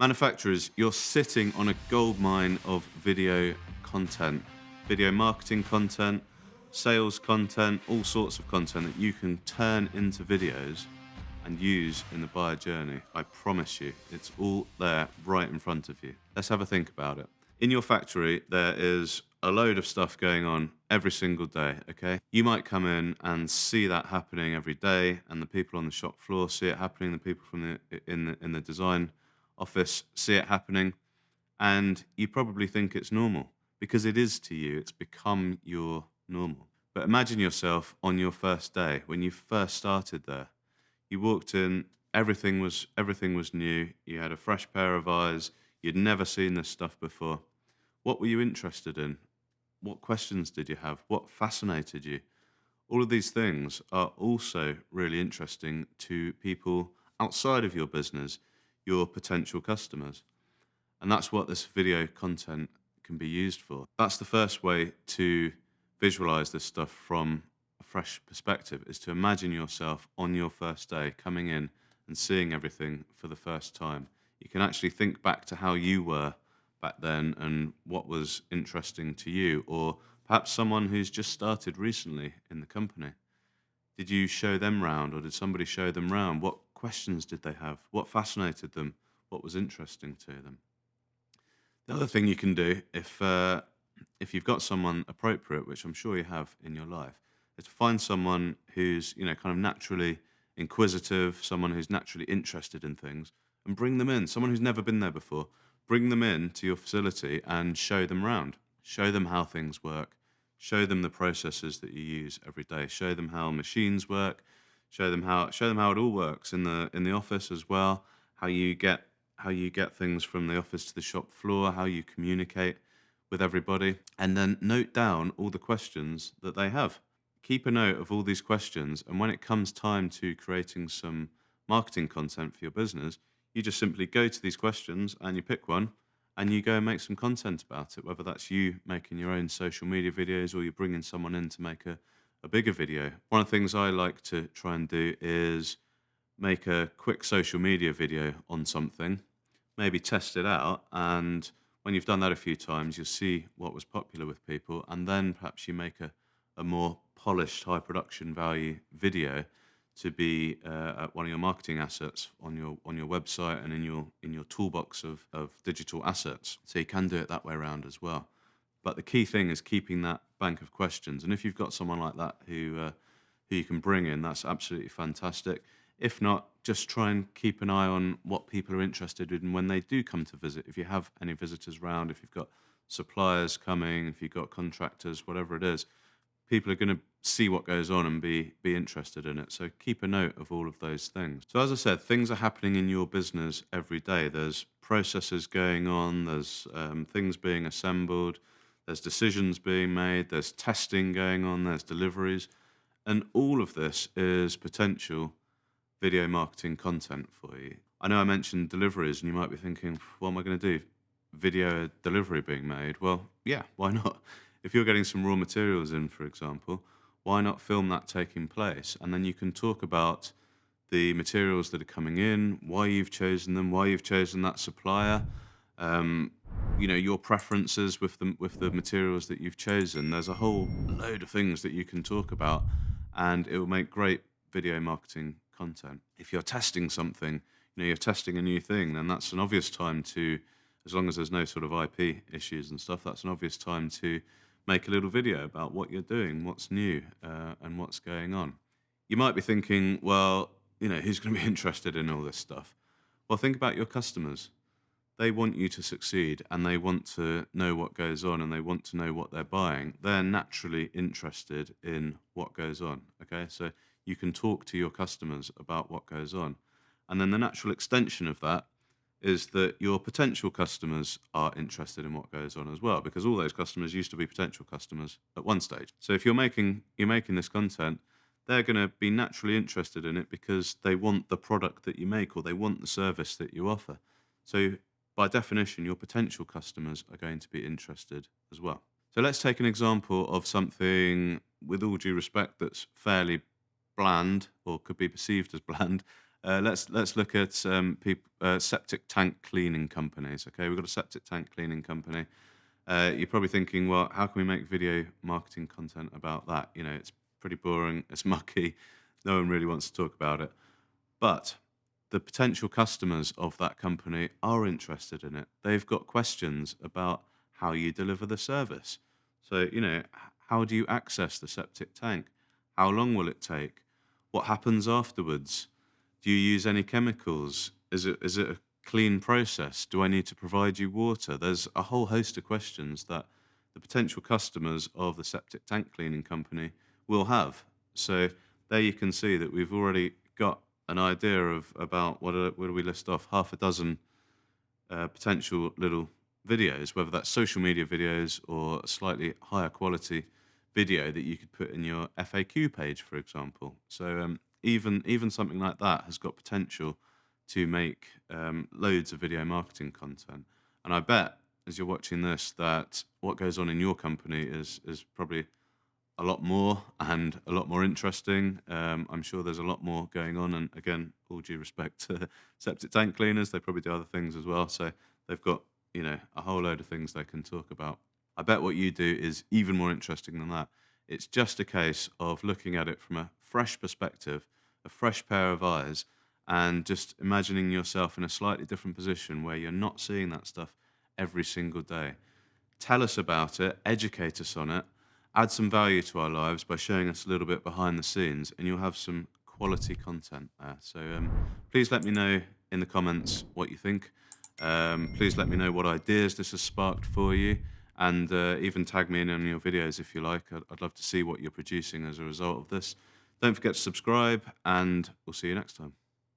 Manufacturers, you're sitting on a goldmine of video content, video marketing content, sales content, all sorts of content that you can turn into videos and use in the buyer journey. I promise you, it's all there right in front of you. Let's have a think about it. In your factory, there is a load of stuff going on every single day, okay? You might come in and see that happening every day, and the people on the shop floor see it happening, the people from the design office see it happening, and you probably think it's normal because it is to you. It's become your normal. But imagine yourself on your first day when you first started there. You walked in, everything was new. You had a fresh pair of eyes. You'd never seen this stuff before. What were you interested in? What questions did you have? What fascinated you? All of these things are also really interesting to people outside of your business, your potential customers. And that's what this video content can be used for. That's the first way to visualize this stuff from a fresh perspective, is to imagine yourself on your first day coming in and seeing everything for the first time. You can actually think back to how you were back then and what was interesting to you, or perhaps someone who's just started recently in the company. Did you show them round, or did somebody show them round? What questions did they have? What fascinated them? What was interesting to them? The other thing you can do, if you've got someone appropriate, which I'm sure you have in your life, is to find someone who's kind of naturally inquisitive, someone who's naturally interested in things, and bring them in. Someone who's never been there before, bring them in to your facility and show them round. Show them how things work. Show them the processes that you use every day. Show them how machines work. Show them how it all works in the office as well. How you get things from the office to the shop floor, how you communicate with everybody, and then note down all the questions that they have. Keep a note of all these questions, and when it comes time to creating some marketing content for your business, you just simply go to these questions and you pick one and you go and make some content about it, whether that's you making your own social media videos or you're bringing someone in to make a bigger video. One of the things I like to try and do is make a quick social media video on something, maybe test it out, and when you've done that a few times, you'll see what was popular with people, and then perhaps you make a more polished, high production value video to be at one of your marketing assets on your website and in your toolbox of digital assets. So you can do it that way around as well. But the key thing is keeping that bank of questions, and if you've got someone like that who you can bring in, that's absolutely fantastic. If not, just try and keep an eye on what people are interested in when they do come to visit. If you have any visitors round, if you've got suppliers coming, if you've got contractors, whatever it is, people are going to see what goes on and be interested in it. So keep a note of all of those things. So as I said, things are happening in your business every day. There's processes going on. There's things being assembled. There's decisions being made. There's testing going on. There's deliveries. And all of this is potential video marketing content for you. I know I mentioned deliveries, and you might be thinking, what am I going to do? Video delivery being made? Well, yeah, why not? If you're getting some raw materials in, for example, why not film that taking place? And then you can talk about the materials that are coming in, why you've chosen them, why you've chosen that supplier, um, your preferences with the materials that you've chosen. There's a whole load of things that you can talk about, and it will make great video marketing content. If you're testing something, you're testing a new thing, then that's an obvious time to, as long as there's no sort of IP issues and stuff, that's an obvious time to make a little video about what you're doing, what's new, and what's going on. You might be thinking, well, who's going to be interested in all this stuff? Well, think about your customers. They want you to succeed, and they want to know what goes on, and they want to know what they're buying. They're naturally interested in what goes on. Okay, so you can talk to your customers about what goes on. And then the natural extension of that is that your potential customers are interested in what goes on as well, because all those customers used to be potential customers at one stage. So if you're making this content, they're going to be naturally interested in it because they want the product that you make, or they want the service that you offer. So by definition, your potential customers are going to be interested as well. So let's take an example of something, with all due respect, that's fairly bland, or could be perceived as bland, Let's look at septic tank cleaning companies. Okay, we've got a septic tank cleaning company. You're probably thinking, well, how can we make video marketing content about that? You know, it's pretty boring, it's mucky, no one really wants to talk about it. But the potential customers of that company are interested in it. They've got questions about how you deliver the service. So, you know, how do you access the septic tank? How long will it take? What happens afterwards? Do you use any chemicals? Is it a clean process? Do I need to provide you water? There's a whole host of questions that the potential customers of the septic tank cleaning company will have. So there you can see that we've already got an idea of about what do we list off, half a dozen potential little videos, whether that's social media videos or a slightly higher quality video that you could put in your FAQ page, for example. So even something like that has got potential to make loads of video marketing content. And I bet as you're watching this that what goes on in your company is probably a lot more and a lot more interesting. I'm sure there's a lot more going on. And again, all due respect to septic tank cleaners, they probably do other things as well. So they've got, you know, a whole load of things they can talk about. I bet what you do is even more interesting than that. It's just a case of looking at it from a fresh perspective, a fresh pair of eyes, and just imagining yourself in a slightly different position where you're not seeing that stuff every single day. Tell us about it, educate us on it, add some value to our lives by showing us a little bit behind the scenes, and you'll have some quality content there. So please let me know in the comments what you think. Please let me know what ideas this has sparked for you, and even tag me in on your videos if you like. I'd love to see what you're producing as a result of this. Don't forget to subscribe, and we'll see you next time.